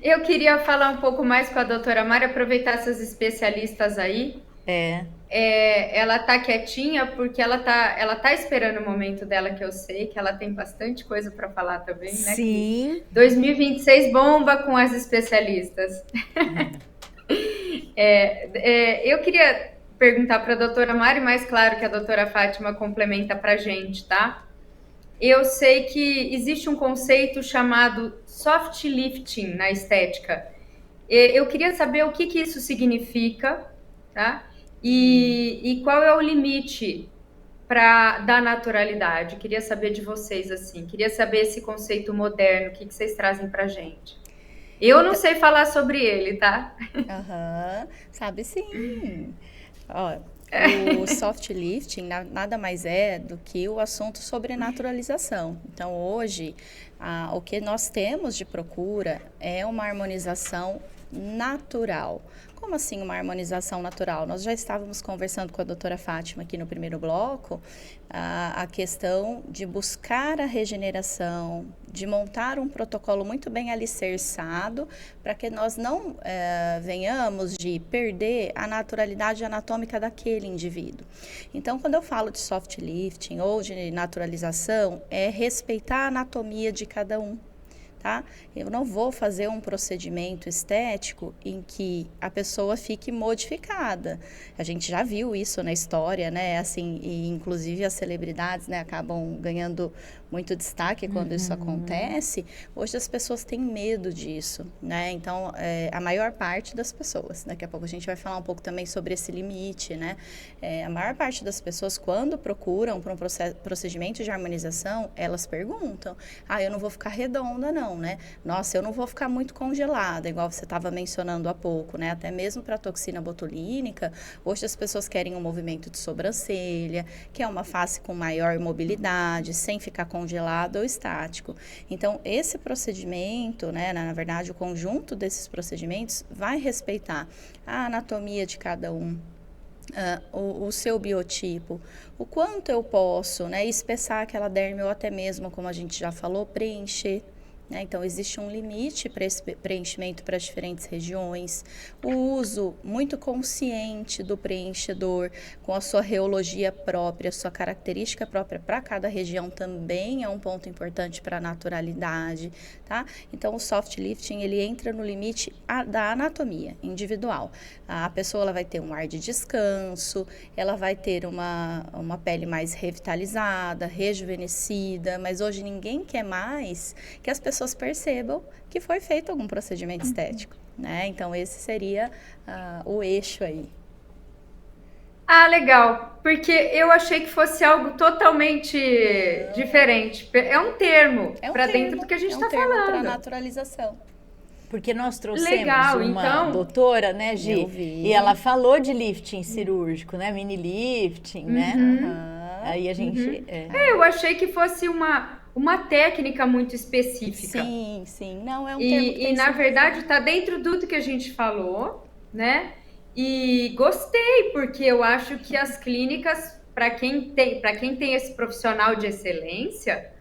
eu queria falar um pouco mais com a doutora Mari, aproveitar essas especialistas aí. É, Ela tá quietinha porque ela tá esperando o momento dela, que eu sei que ela tem bastante coisa para falar também, né, Cris? sim. 2026 bomba com as especialistas. Eu queria perguntar para a doutora Mari, mas claro que a doutora Fátima complementa para a gente, tá? Eu sei que existe um conceito chamado soft lifting na estética. Eu queria saber o que que isso significa, tá? E qual é o limite da naturalidade. Queria saber de vocês, assim. Queria saber esse conceito moderno, o que que vocês trazem pra gente. Eu não Então, sei falar sobre ele, tá? aham, sabe sim. Ó, o soft lifting nada mais é do que o assunto sobre naturalização. Então, hoje, o que nós temos de procura é uma harmonização natural. Como assim uma harmonização natural? Nós já estávamos conversando com a doutora Fátima aqui no primeiro bloco, a questão de buscar a regeneração, de montar um protocolo muito bem alicerçado para que nós não venhamos de perder a naturalidade anatômica daquele indivíduo. Então, quando eu falo de soft lifting ou de naturalização, é respeitar a anatomia de cada um. Tá? Eu não vou fazer um procedimento estético em que a pessoa fique modificada. A gente já viu isso na história, né? Assim, e inclusive as celebridades, né, acabam ganhando muito destaque quando isso acontece. Hoje as pessoas têm medo disso, né? Então, a maior parte das pessoas, daqui a pouco a gente vai falar um pouco também sobre esse limite, né? A maior parte das pessoas, quando procuram para um procedimento de harmonização, elas perguntam: eu não vou ficar redonda, não, né? Nossa, eu não vou ficar muito congelada, igual você estava mencionando há pouco, né? Até mesmo para a toxina botulínica, hoje as pessoas querem um movimento de sobrancelha, que é uma face com maior mobilidade, sem ficar congelado ou estático. Então, esse procedimento, né, na verdade, o conjunto desses procedimentos vai respeitar a anatomia de cada um, o seu biotipo, o quanto eu posso, né, espessar aquela derme ou até mesmo, como a gente já falou, preencher. Então, existe um limite para esse preenchimento para diferentes regiões. O uso muito consciente do preenchedor, com a sua reologia própria, sua característica própria para cada região também é um ponto importante para a naturalidade, tá? Então, o soft lifting, ele entra no limite da anatomia individual. A pessoa ela vai ter um ar de descanso, ela vai ter uma pele mais revitalizada, rejuvenescida, mas hoje ninguém quer mais que as pessoas percebam que foi feito algum procedimento estético, né? Então, esse seria o eixo aí. Ah, legal. Porque eu achei que fosse algo totalmente diferente. É um termo para dentro do que a gente É um está termo para falando. naturalização. Porque nós trouxemos Legal. uma Então, doutora, né, Eu Gi? E vi. ela falou de lifting cirúrgico, né? Mini lifting, né? Aham. Aí a gente. eu achei que fosse uma técnica muito específica. Sim, sim. Não, é um termo que E tem na sido verdade usado. está dentro do que a gente falou, né? E gostei, porque eu acho que as clínicas, para quem tem esse profissional de excelência,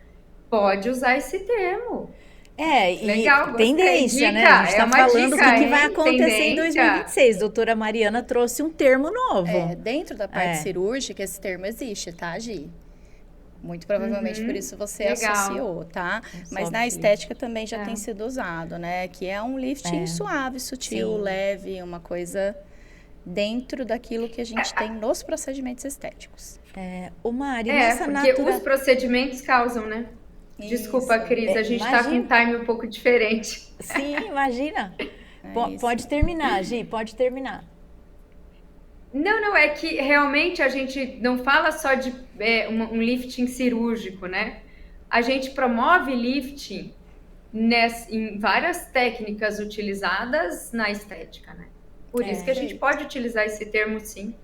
pode usar esse termo. E Legal, gostei. tendência, né? A Dica, gente é está uma falando o que, dica, que vai hein? acontecer em Tendência. 2026. Doutora Mariana trouxe um termo novo. Dentro da parte É, cirúrgica, esse termo existe, tá, Gi? Muito provavelmente por isso você Legal. associou, tá? um Mas na soft estética lift. também já tem É. sido usado, né? Que é um lifting É, suave, sutil, sim. leve, uma coisa dentro daquilo que a gente tem nos procedimentos estéticos. O Mari, nessa Porque os natura. procedimentos causam, né? Desculpa, Isso, Cris, a gente está com um Imagina. time um pouco diferente. Sim, imagina. é isso. Pode terminar, Gi, pode terminar. Não, não, é que realmente a gente não fala só de um lifting cirúrgico, né? A gente promove lifting em várias técnicas utilizadas na estética, né? Por isso que a gente Perfeito. pode utilizar esse termo, sim,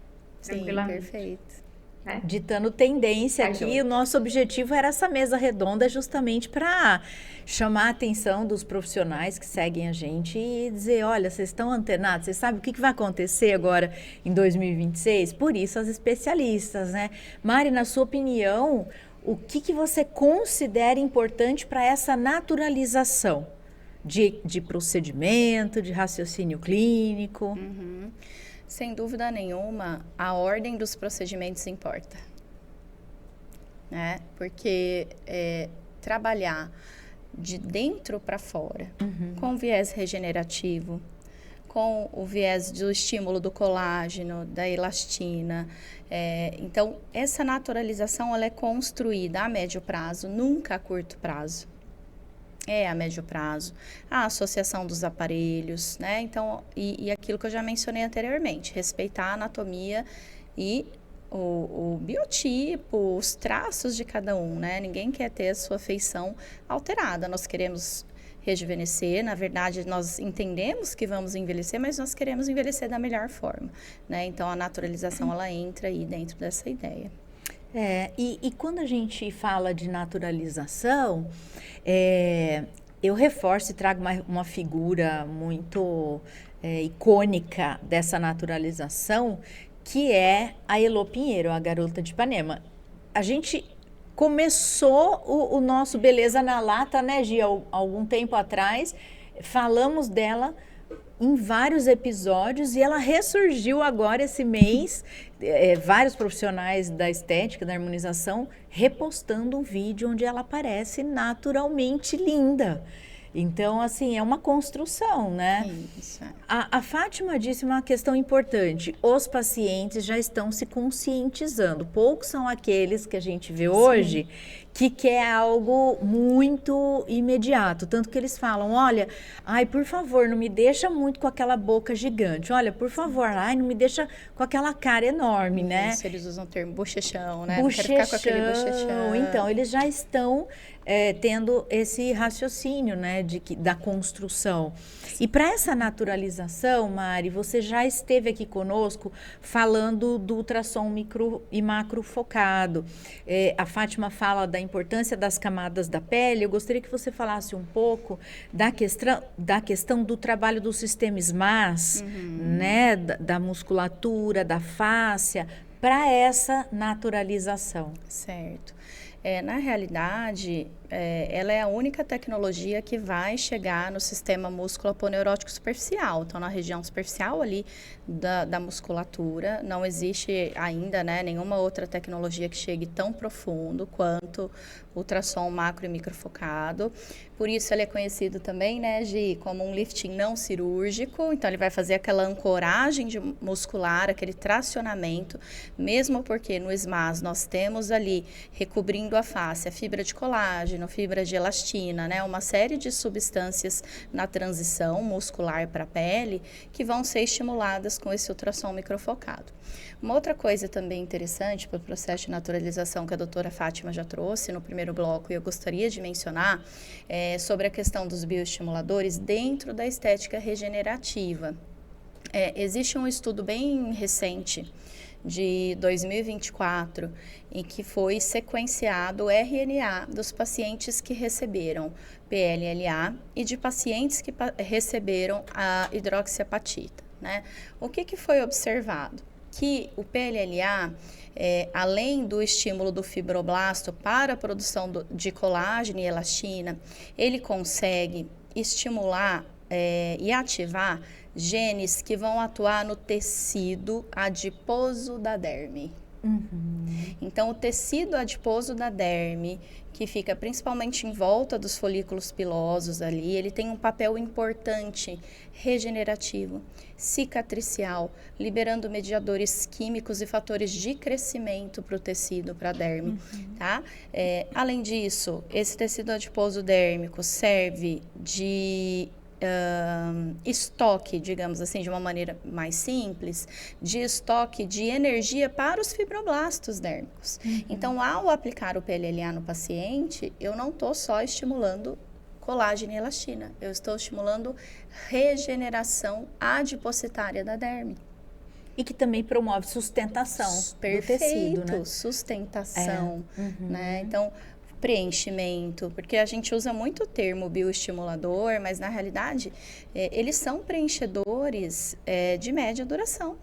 Sim, tranquilamente, perfeito. né? Ditando tendência Tá aqui, o joia. nosso objetivo era essa mesa redonda justamente para chamar a atenção dos profissionais que seguem a gente e dizer, olha, vocês estão antenados, vocês sabem o que vai acontecer agora em 2026? Por isso as especialistas, né? Mari, na sua opinião, o que você considera importante para essa naturalização? de procedimento, de raciocínio clínico? Sem dúvida nenhuma, a ordem dos procedimentos importa, né? Porque trabalhar de dentro para fora, com viés regenerativo, com o viés do estímulo do colágeno, da elastina. Então, essa naturalização ela é construída a médio prazo, nunca a curto prazo. A médio prazo. A associação dos aparelhos, né? Então, e aquilo que eu já mencionei anteriormente, respeitar a anatomia e o biotipo, os traços de cada um, né? Ninguém quer ter a sua feição alterada. Nós queremos rejuvenescer, na verdade, nós entendemos que vamos envelhecer, mas nós queremos envelhecer da melhor forma, né? Então, a naturalização, ela entra aí dentro dessa ideia. E quando a gente fala de naturalização, eu reforço e trago uma figura muito icônica dessa naturalização, que é a Elô Pinheiro, a garota de Ipanema. A gente começou o nosso Beleza na Lata, né, Gia, algum tempo atrás, falamos dela em vários episódios e ela ressurgiu agora esse mês, vários profissionais da estética, da harmonização, repostando um vídeo onde ela aparece naturalmente linda. Então, assim, é uma construção, né? Isso. A Fátima disse uma questão importante. Os pacientes já estão se conscientizando. Poucos são aqueles que a gente vê hoje que quer algo muito imediato. Tanto que eles falam, olha, ai, por favor, não me deixa muito com aquela boca gigante. Olha, por favor, ai, não me deixa com aquela cara enorme, né? Isso, eles usam o termo bochechão, né? Bochechão. Não quero ficar com aquele bochechão. Então, eles já estão tendo esse raciocínio, né, da construção. E para essa naturalização, Mari, você já esteve aqui conosco falando do ultrassom micro e macro focado. A Fátima fala da importância das camadas da pele. Eu gostaria que você falasse um pouco da questão do trabalho do sistema SMAS, né, da musculatura, da fáscia, para essa naturalização. Certo. Na realidade, ela é a única tecnologia que vai chegar no sistema músculo-aponeurótico superficial. Então, na região superficial ali da musculatura, não existe ainda, né, nenhuma outra tecnologia que chegue tão profundo quanto o ultrassom macro e microfocado. Por isso, ele é conhecido também, né, Gi, como um lifting não cirúrgico. Então, ele vai fazer aquela ancoragem muscular, aquele tracionamento, mesmo porque no SMAS nós temos ali, recobrindo a face, a fibra de colágeno, fibra de elastina, né, uma série de substâncias na transição muscular para a pele que vão ser estimuladas com esse ultrassom microfocado. Uma outra coisa também interessante para o processo de naturalização que a doutora Fátima já trouxe no primeiro bloco e eu gostaria de mencionar é sobre a questão dos bioestimuladores dentro da estética regenerativa. Existe um estudo bem recente de 2024, em que foi sequenciado o RNA dos pacientes que receberam PLLA e de pacientes que receberam a hidroxiapatita, né? O que foi observado? Que o PLLA, além do estímulo do fibroblasto para a produção de colágeno e elastina, ele consegue estimular e ativar genes que vão atuar no tecido adiposo da derme. Então, o tecido adiposo da derme, que fica principalmente em volta dos folículos pilosos ali, ele tem um papel importante, regenerativo, cicatricial, liberando mediadores químicos e fatores de crescimento para o tecido, para a derme, tá? Além disso, esse tecido adiposo dérmico serve de estoque, digamos assim, de uma maneira mais simples, de estoque de energia para os fibroblastos dérmicos. Então, ao aplicar o PLLA no paciente, eu não estou só estimulando colágeno e elastina, eu estou estimulando regeneração adipocitária da derme. E que também promove sustentação do tecido, né? Sustentação, né? Então, preenchimento, porque a gente usa muito o termo bioestimulador, mas na realidade eles são preenchedores de média duração.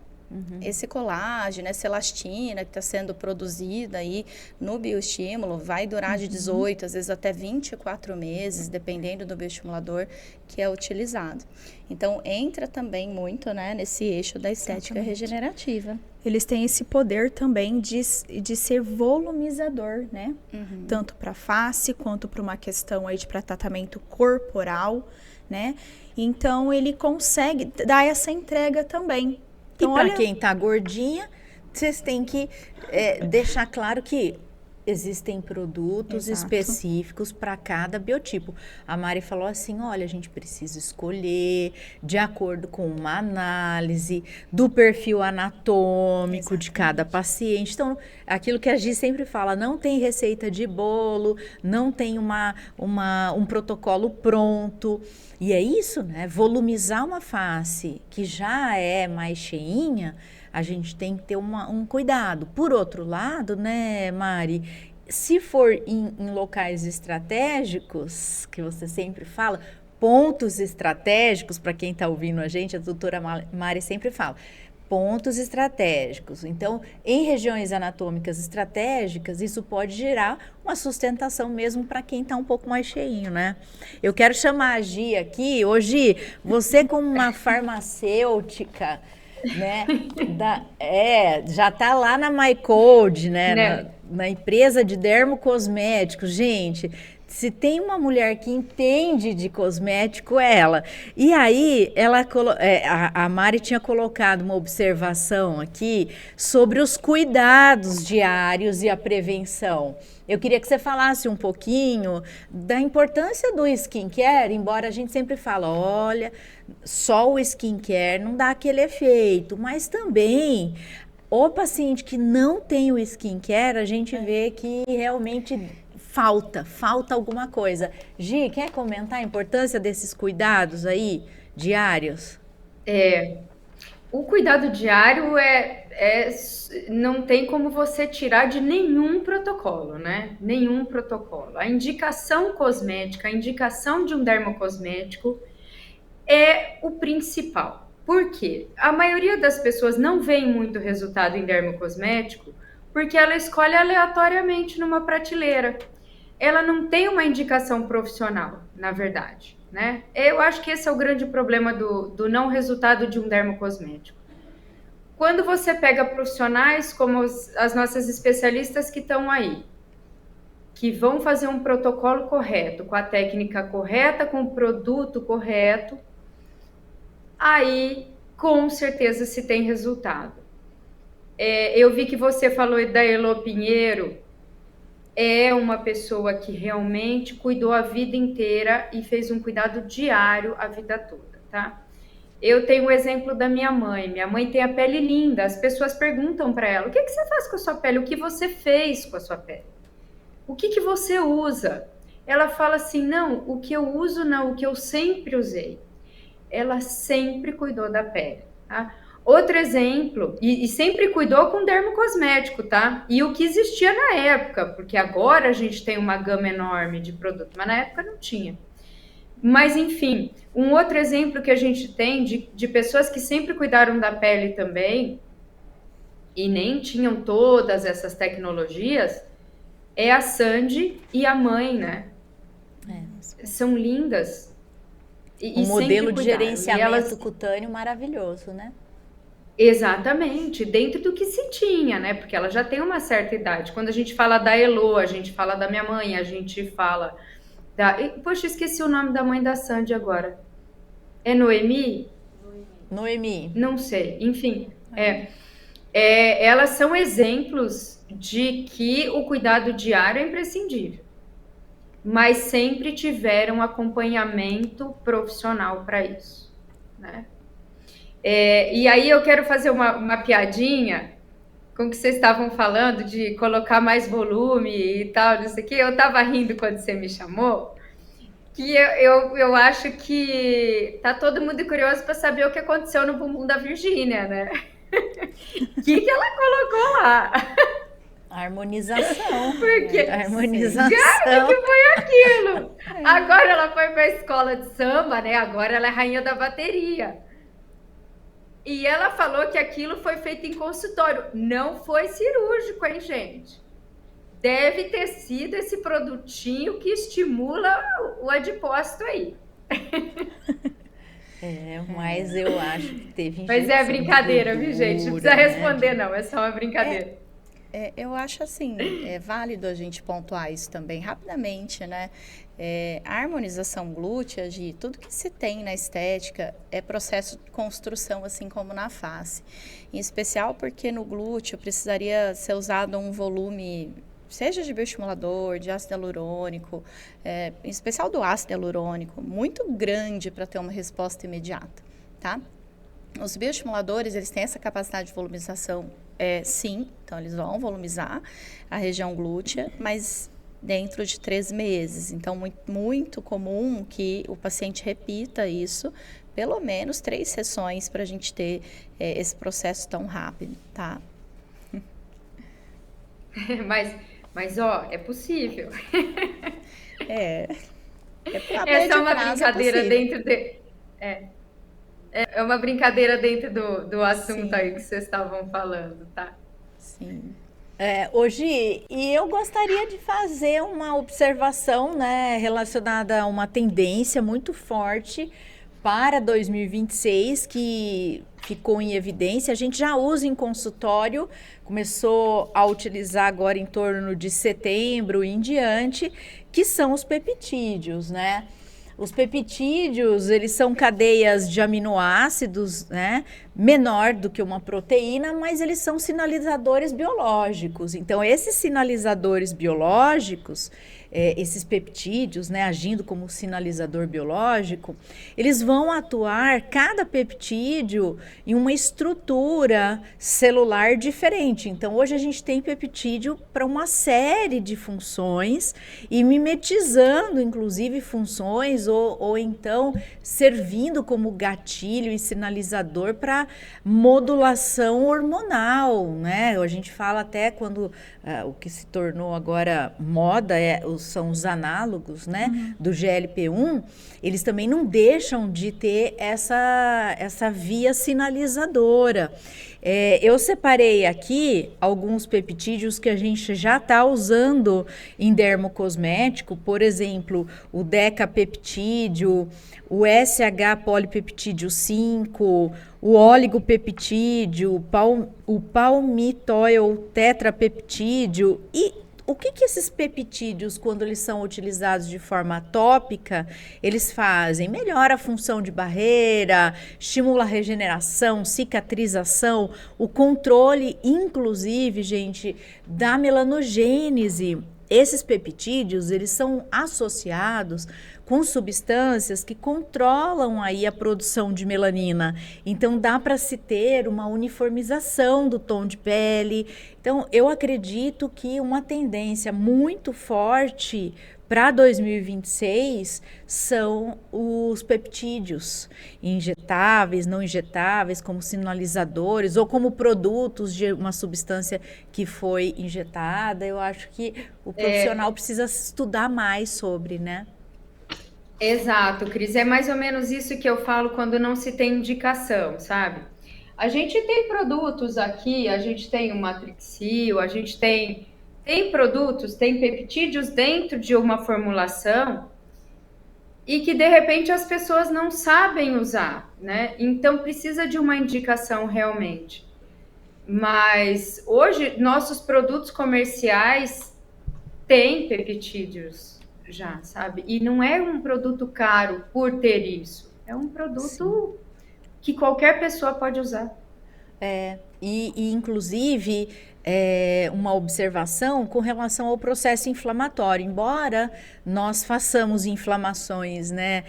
Esse colágeno, essa elastina que está sendo produzida aí no bioestímulo vai durar de 18, às vezes até 24 meses, dependendo do bioestimulador que é utilizado. Então, entra também muito, né, nesse eixo da estética regenerativa. Eles têm esse poder também de ser volumizador, né? Tanto para face quanto para uma questão aí para tratamento corporal, né? Então, ele consegue dar essa entrega também. Então, e para quem tá gordinha, vocês têm que deixar claro que existem produtos específicos para cada biotipo. A Mari falou assim, olha, a gente precisa escolher de acordo com uma análise do perfil anatômico de cada paciente. Então, aquilo que a Gi sempre fala, não tem receita de bolo, não tem um protocolo pronto. E é isso, né? Volumizar uma face que já é mais cheinha, a gente tem que ter um cuidado. Por outro lado, né, Mari, se for em locais estratégicos, que você sempre fala, pontos estratégicos, para quem está ouvindo a gente, a doutora Mari sempre fala, pontos estratégicos. Então, em regiões anatômicas estratégicas, isso pode gerar uma sustentação mesmo para quem está um pouco mais cheinho, né? Eu quero chamar a Gi aqui. Hoje, você como uma farmacêutica, né? Já tá lá na MyCode, né? Na empresa de dermocosméticos, gente. Se tem uma mulher que entende de cosmético, é ela. E aí, a Mari tinha colocado uma observação aqui sobre os cuidados diários e a prevenção. Eu queria que você falasse um pouquinho da importância do skincare, embora a gente sempre fala, olha, só o skincare não dá aquele efeito, mas também o paciente que não tem o skincare, a gente vê que realmente falta alguma coisa. Gi, quer comentar a importância desses cuidados aí, diários? O cuidado diário não tem como você tirar de nenhum protocolo, né? Nenhum protocolo. A indicação cosmética, a indicação de um dermocosmético é o principal. Por quê? A maioria das pessoas não vê muito resultado em dermocosmético porque ela escolhe aleatoriamente numa prateleira. Ela não tem uma indicação profissional, na verdade, né? Eu acho que esse é o grande problema do não resultado de um dermocosmético. Quando você pega profissionais como as nossas especialistas que estão aí, que vão fazer um protocolo correto, com a técnica correta, com o produto correto, aí com certeza se tem resultado. Eu vi que você falou da Elô Pinheiro, é uma pessoa que realmente cuidou a vida inteira e fez um cuidado diário a vida toda, tá? Eu tenho o exemplo da minha mãe. Minha mãe tem a pele linda. As pessoas perguntam para ela, o que você faz com a sua pele? O que você fez com a sua pele? O que você usa? Ela fala assim, não, o que eu uso não, o que eu sempre usei. Ela sempre cuidou da pele, tá? Outro exemplo, e sempre cuidou com dermocosmético, tá? E o que existia na época, porque agora a gente tem uma gama enorme de produto, mas na época não tinha. Mas, enfim, um outro exemplo que a gente tem de pessoas que sempre cuidaram da pele também, e nem tinham todas essas tecnologias, é a Sandy e a mãe, né? São lindas. Um modelo de gerenciamento cutâneo maravilhoso, né? Exatamente, dentro do que se tinha, né? Porque ela já tem uma certa idade. Quando a gente fala da Elô, a gente fala da minha mãe, a gente fala da... Poxa, esqueci o nome da mãe da Sandy agora. É Noemi? Noemi. Não sei, enfim. Elas são exemplos de que o cuidado diário é imprescindível. Mas sempre tiveram acompanhamento profissional para isso, né? E aí eu quero fazer uma piadinha com o que vocês estavam falando de colocar mais volume e tal, não sei o quê. Eu estava rindo quando você me chamou, que eu acho que tá todo mundo curioso para saber o que aconteceu no bumbum da Virgínia, né? O que ela colocou lá? Harmonização. Porque, harmonização. Cara, o que foi aquilo? Agora ela foi para a escola de samba, né? Agora ela é rainha da bateria. E ela falou que aquilo foi feito em consultório. Não foi cirúrgico, hein, gente? Deve ter sido esse produtinho que estimula o adipócito aí. Mas eu acho que teve Mas é brincadeira, viu, gente? Não precisa responder, né? não. É só uma brincadeira. Eu acho assim, é válido a gente pontuar isso também rapidamente, né? A harmonização glútea, de tudo que se tem na estética é processo de construção, assim como na face. Em especial porque no glúteo precisaria ser usado um volume, seja de bioestimulador, de ácido hialurônico, em especial do ácido hialurônico, muito grande para ter uma resposta imediata, tá? Os bioestimuladores, eles têm essa capacidade de volumização, sim, então eles vão volumizar a região glútea, mas dentro de 3 meses. Então, muito comum que o paciente repita isso, pelo menos 3 sessões para a gente ter esse processo tão rápido, tá? Mas ó, é possível. Essa é uma brincadeira dentro de... É uma brincadeira dentro do assunto aí que vocês estavam falando, tá? Sim. Hoje, e eu gostaria de fazer uma observação, né, relacionada a uma tendência muito forte para 2026, que ficou em evidência. A gente já usa em consultório, começou a utilizar agora em torno de setembro e em diante, que são os peptídeos, né? Os peptídeos, eles são cadeias de aminoácidos, né? Menor do que uma proteína, mas eles são sinalizadores biológicos. Então, esses sinalizadores biológicos, esses peptídeos, né, agindo como sinalizador biológico, eles vão atuar, cada peptídeo, em uma estrutura celular diferente. Então, hoje a gente tem peptídeo para uma série de funções e mimetizando, inclusive, funções ou então servindo como gatilho e sinalizador para modulação hormonal, né? A gente fala até quando o que se tornou agora moda são os análogos, né, do GLP-1, eles também não deixam de ter essa via sinalizadora. Eu separei aqui alguns peptídeos que a gente já está usando em dermocosmético, por exemplo, o decapeptídeo, o SH-polipeptídeo 5, o oligopeptídeo, o palmitoil tetrapeptídeo. E o que esses peptídeos, quando eles são utilizados de forma tópica, eles fazem? Melhora a função de barreira, estimula a regeneração, cicatrização, o controle, inclusive, gente, da melanogênese. Esses peptídeos, eles são associados com substâncias que controlam aí a produção de melanina. Então, dá para se ter uma uniformização do tom de pele. Então, eu acredito que uma tendência muito forte para 2026 são os peptídeos injetáveis, não injetáveis, como sinalizadores ou como produtos de uma substância que foi injetada. Eu acho que o profissional precisa estudar mais sobre, né? Exato, Cris. É mais ou menos isso que eu falo quando não se tem indicação, sabe? A gente tem produtos aqui, a gente tem o Matrixil, a gente tem produtos, tem peptídeos dentro de uma formulação e que de repente as pessoas não sabem usar, né? Então precisa de uma indicação realmente. Mas hoje nossos produtos comerciais têm peptídeos já, sabe? E não é um produto caro por ter isso. É um produto que qualquer pessoa pode usar. E inclusive, uma observação com relação ao processo inflamatório. Embora nós façamos inflamações, né,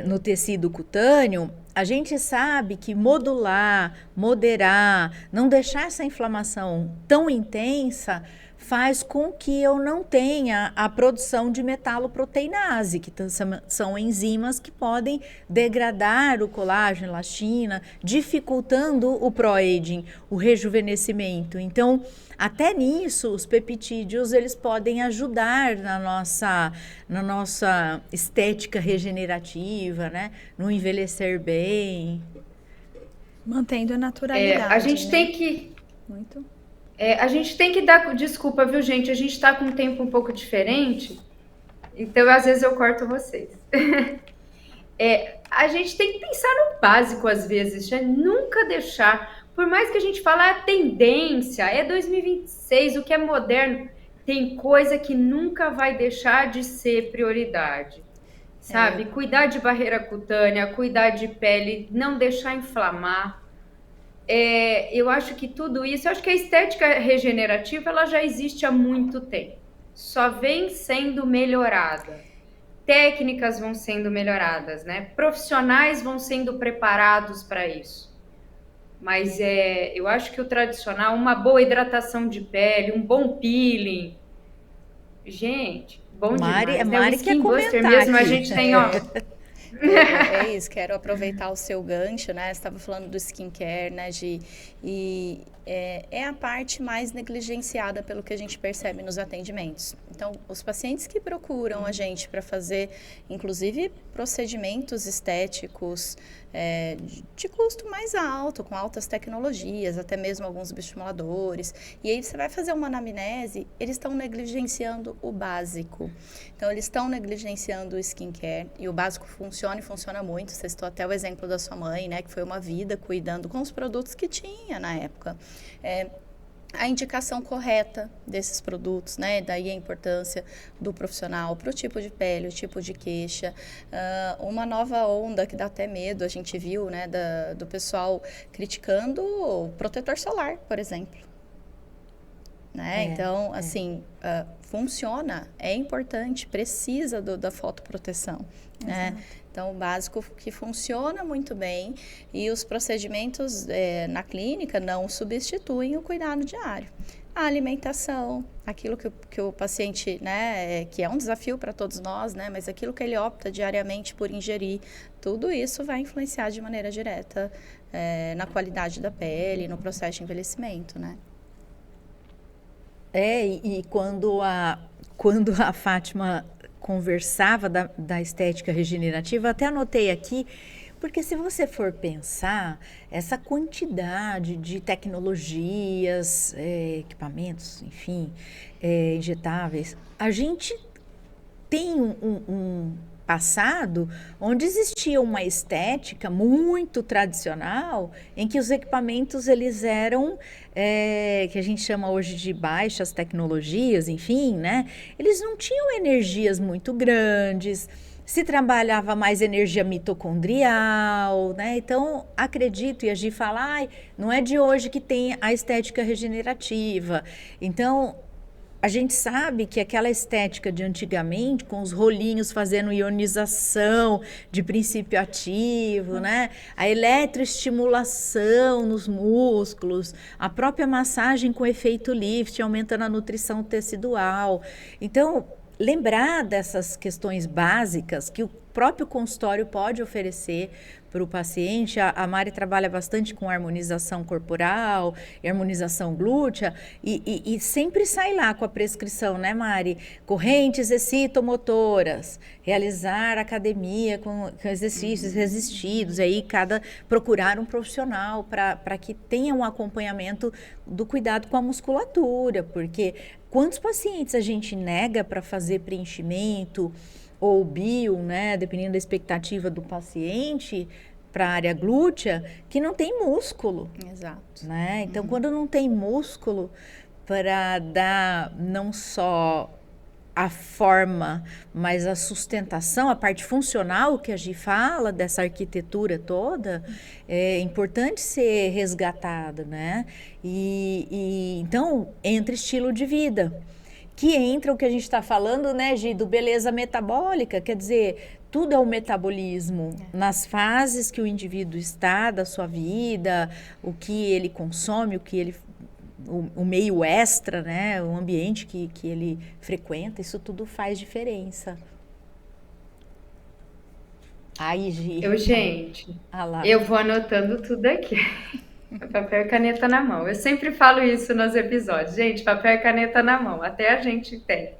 no tecido cutâneo, a gente sabe que modular, moderar, não deixar essa inflamação tão intensa faz com que eu não tenha a produção de metaloproteinase, que são enzimas que podem degradar o colágeno, elastina, dificultando o pro-aging, o rejuvenescimento. Então, até nisso, os peptídeos, eles podem ajudar na nossa estética regenerativa, né? No envelhecer bem. Mantendo a A naturalidade, gente né? tem que Muito. A gente tem que dar. Desculpa, viu, gente? A gente está com um tempo um pouco diferente, então às vezes eu corto vocês. A gente tem que pensar no básico às vezes, né? Nunca deixar. Por mais que a gente fale, a tendência é 2026, o que é moderno, tem coisa que nunca vai deixar de ser prioridade. Sabe? Cuidar de barreira cutânea, cuidar de pele, não deixar inflamar. Eu acho que tudo isso, eu acho que a estética regenerativa ela já existe há muito tempo, só vem sendo melhorada. Técnicas vão sendo melhoradas, né? Profissionais vão sendo preparados para isso. Mas eu acho que o tradicional, uma boa hidratação de pele, um bom peeling, gente, bom demais, né? O Mari quer Skin Buster comentar mesmo, a aqui. gente tem, ó. É isso, quero aproveitar o seu gancho, né? Você estava falando do skincare, né? É a parte mais negligenciada pelo que a gente percebe nos atendimentos. Então, os pacientes que procuram a gente para fazer, inclusive, procedimentos estéticos de custo mais alto, com altas tecnologias, até mesmo alguns bioestimuladores, e aí você vai fazer uma anamnese, eles estão negligenciando o básico. Então, eles estão negligenciando o skincare, e o básico funciona e funciona muito. Você citou até o exemplo da sua mãe, né, que foi uma vida cuidando com os produtos que tinha na época. A indicação correta desses produtos, né? Daí a importância do profissional para o tipo de pele, o tipo de queixa. Uma nova onda que dá até medo, a gente viu, né? Do pessoal criticando o protetor solar, por exemplo. Né? Então, assim, funciona, é importante, precisa da fotoproteção, né? Então, o básico que funciona muito bem e os procedimentos na clínica não substituem o cuidado diário. A alimentação, aquilo que o paciente, né, que é um desafio para todos nós, né, mas aquilo que ele opta diariamente por ingerir, tudo isso vai influenciar de maneira direta na qualidade da pele, no processo de envelhecimento, né? E quando a Fátima conversava da estética regenerativa, até anotei aqui, porque se você for pensar, essa quantidade de tecnologias, equipamentos, enfim, injetáveis, a gente tem um passado onde existia uma estética muito tradicional em que os equipamentos eles eram que a gente chama hoje de baixas tecnologias, enfim, né? Eles não tinham energias muito grandes, se trabalhava mais energia mitocondrial, né? Então, acredito, e a Gi fala, não é de hoje que tem a estética regenerativa. Então, a gente sabe que aquela estética de antigamente, com os rolinhos fazendo ionização de princípio ativo, né? A eletroestimulação nos músculos, a própria massagem com efeito lift, aumentando a nutrição tecidual. Então, lembrar dessas questões básicas que o próprio consultório pode oferecer para o paciente. A Mari trabalha bastante com harmonização corporal, harmonização glútea, e sempre sai lá com a prescrição, né, Mari? Correntes excitomotoras, realizar academia com exercícios resistidos, aí procurar um profissional para que tenha um acompanhamento do cuidado com a musculatura, porque quantos pacientes a gente nega para fazer preenchimento ou bio, né, dependendo da expectativa do paciente, para a área glútea, que não tem músculo. Exato. Né? Então, quando não tem músculo para dar não só a forma, mas a sustentação, a parte funcional que a Gi fala, dessa arquitetura toda, é importante ser resgatada, né? Então, entra estilo de vida. Que entra o que a gente está falando, né, Gi, do beleza metabólica, quer dizer, tudo é o metabolismo, nas fases que o indivíduo está da sua vida, o que ele consome, o meio extra, né, o ambiente que ele frequenta, isso tudo faz diferença. Aí, Gi. Gente, eu vou anotando tudo aqui. Papel e caneta na mão. Eu sempre falo isso nos episódios. Gente, papel e caneta na mão. Até a gente tem.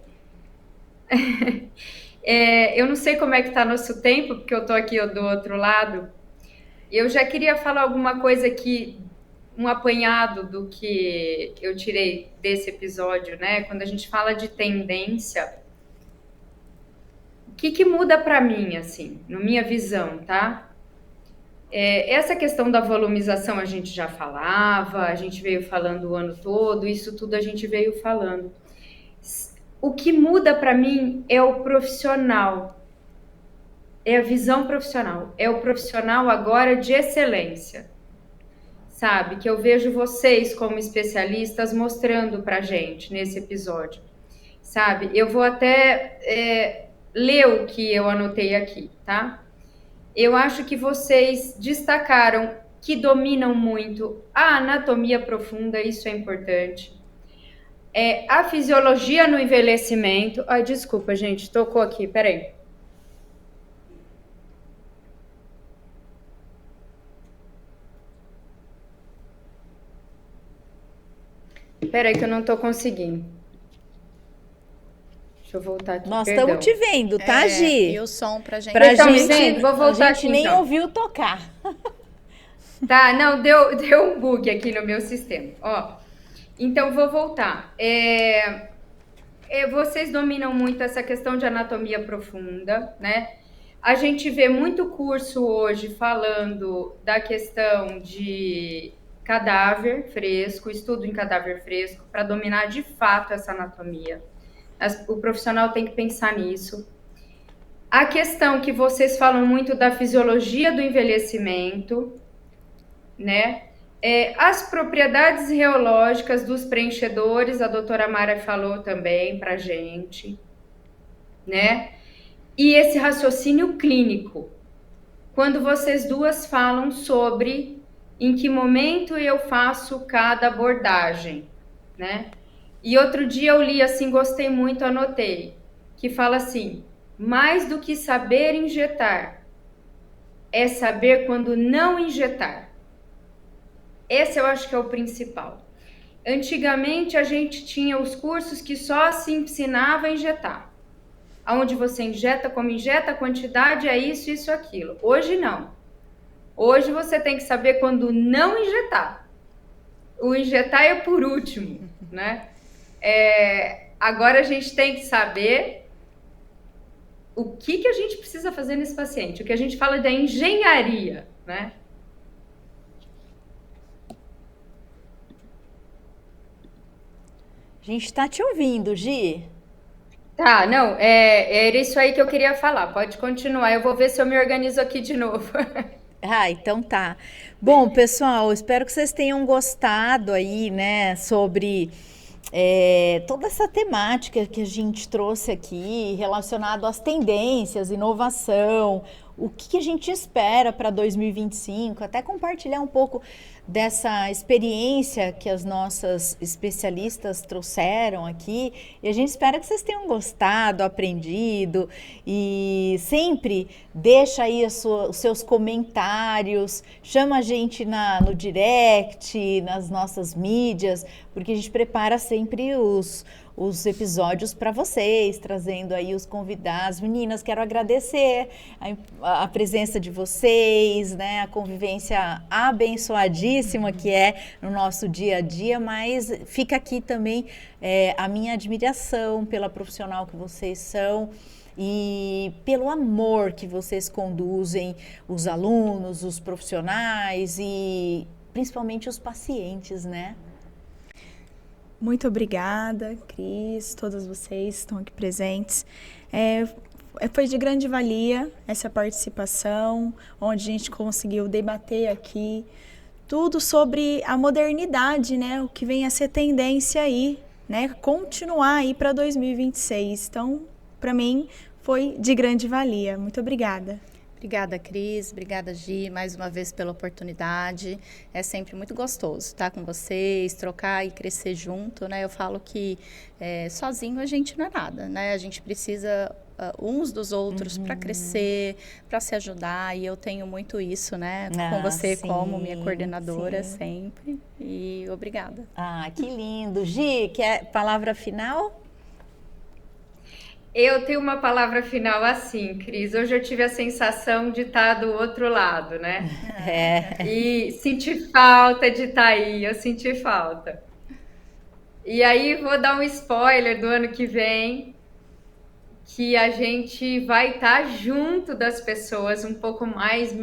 Eu não sei como é que tá nosso tempo, porque eu tô aqui do outro lado. Eu já queria falar alguma coisa aqui, um apanhado do que eu tirei desse episódio, né? Quando a gente fala de tendência, o que muda para mim, assim, na minha visão, tá? Essa questão da volumização a gente já falava, a gente veio falando o ano todo, isso tudo a gente veio falando. O que muda para mim é o profissional, é a visão profissional, é o profissional agora de excelência, sabe? Que eu vejo vocês como especialistas mostrando pra gente nesse episódio, sabe? Eu vou até ler o que eu anotei aqui, tá? Eu acho que vocês destacaram que dominam muito a anatomia profunda, isso é importante. A fisiologia no envelhecimento. Ai, desculpa, gente, tocou aqui, peraí. Peraí que eu não tô conseguindo. Deixa eu voltar aqui, Nós perdão. estamos te vendo, tá, Gi? E o som pra gente. Pra Estão me gente, vendo? Vou voltar a gente aqui, nem então. ouviu tocar. Tá, não, deu um bug aqui no meu sistema. Ó, então vou voltar. Vocês dominam muito essa questão de anatomia profunda, né? A gente vê muito curso hoje falando da questão de cadáver fresco, estudo em cadáver fresco, para dominar de fato essa anatomia. O profissional tem que pensar nisso. A questão que vocês falam muito da fisiologia do envelhecimento, né? As propriedades reológicas dos preenchedores, a doutora Mara falou também pra gente, né? E esse raciocínio clínico, quando vocês duas falam sobre em que momento eu faço cada abordagem, né? E outro dia eu li assim, gostei muito, anotei, que fala assim, mais do que saber injetar, é saber quando não injetar. Esse eu acho que é o principal. Antigamente a gente tinha os cursos que só se ensinava a injetar. Onde você injeta, como injeta, a quantidade é isso, isso, aquilo. Hoje não. Hoje você tem que saber quando não injetar. O injetar é por último, né? Agora a gente tem que saber o que a gente precisa fazer nesse paciente. O que a gente fala da engenharia, né? A gente está te ouvindo, Gi. Tá, não, era isso aí que eu queria falar. Pode continuar, eu vou ver se eu me organizo aqui de novo. Ah, então tá. Bom, pessoal, espero que vocês tenham gostado aí, né, sobre toda essa temática que a gente trouxe aqui, relacionado às tendências, inovação, o que a gente espera para 2025, até compartilhar um pouco dessa experiência que as nossas especialistas trouxeram aqui, e a gente espera que vocês tenham gostado, aprendido, e sempre deixa aí os seus comentários, chama a gente no direct, nas nossas mídias, porque a gente prepara sempre os episódios para vocês, trazendo aí os convidados. Meninas, quero agradecer a presença de vocês, né, a convivência abençoadíssima que é no nosso dia a dia, mas fica aqui também a minha admiração pela profissional que vocês são e pelo amor que vocês conduzem os alunos, os profissionais e principalmente os pacientes, né? Muito obrigada, Cris, todas vocês que estão aqui presentes. Foi de grande valia essa participação, onde a gente conseguiu debater aqui tudo sobre a modernidade, né? O que vem a ser tendência aí, né? Continuar aí para 2026. Então, para mim, foi de grande valia. Muito obrigada. Obrigada, Cris. Obrigada, Gi, mais uma vez pela oportunidade. É sempre muito gostoso estar com vocês, trocar e crescer junto, né? Eu falo que sozinho a gente não é nada, né? A gente precisa uns dos outros para crescer, para se ajudar. E eu tenho muito isso, né? Com você sim, como minha coordenadora sim. sempre. E obrigada. Ah, que lindo. Gi, quer palavra final? Eu tenho uma palavra final assim, Cris. Hoje eu tive a sensação de estar do outro lado, né? E senti falta de estar aí, eu senti falta. E aí vou dar um spoiler do ano que vem, que a gente vai estar junto das pessoas, um pouco mais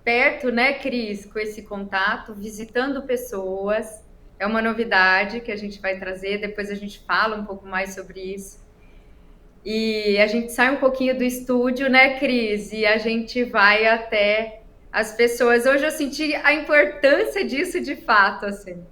perto, né, Cris, com esse contato, visitando pessoas. É uma novidade que a gente vai trazer, depois a gente fala um pouco mais sobre isso. E a gente sai um pouquinho do estúdio, né, Cris? E a gente vai até as pessoas. Hoje eu senti a importância disso de fato, assim.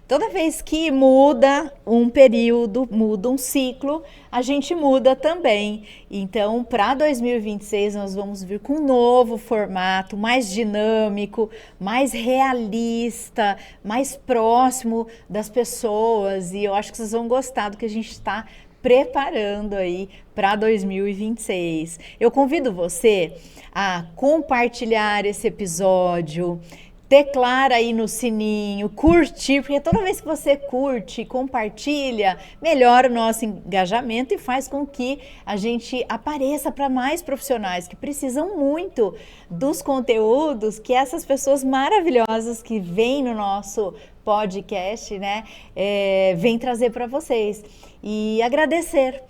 Toda vez que muda um período, muda um ciclo, a gente muda também. Então, para 2026, nós vamos vir com um novo formato, mais dinâmico, mais realista, mais próximo das pessoas. E eu acho que vocês vão gostar do que a gente está preparando aí para 2026. Eu convido você a compartilhar esse episódio, teclar aí no sininho, curtir, porque toda vez que você curte, compartilha, melhora o nosso engajamento e faz com que a gente apareça para mais profissionais que precisam muito dos conteúdos que essas pessoas maravilhosas que vêm no nosso podcast, né, vêm trazer para vocês. E agradecer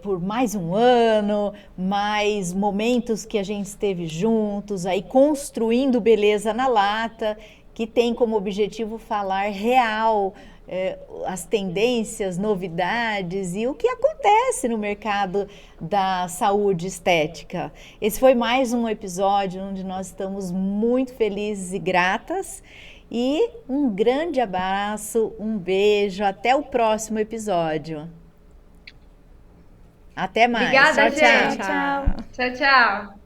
por mais um ano, mais momentos que a gente esteve juntos, aí construindo Beleza na Lata, que tem como objetivo falar real, as tendências, novidades e o que acontece no mercado da saúde estética. Esse foi mais um episódio onde nós estamos muito felizes e gratas. E um grande abraço, um beijo, até o próximo episódio. Até mais. Obrigada, tchau, gente. tchau. Tchau, tchau.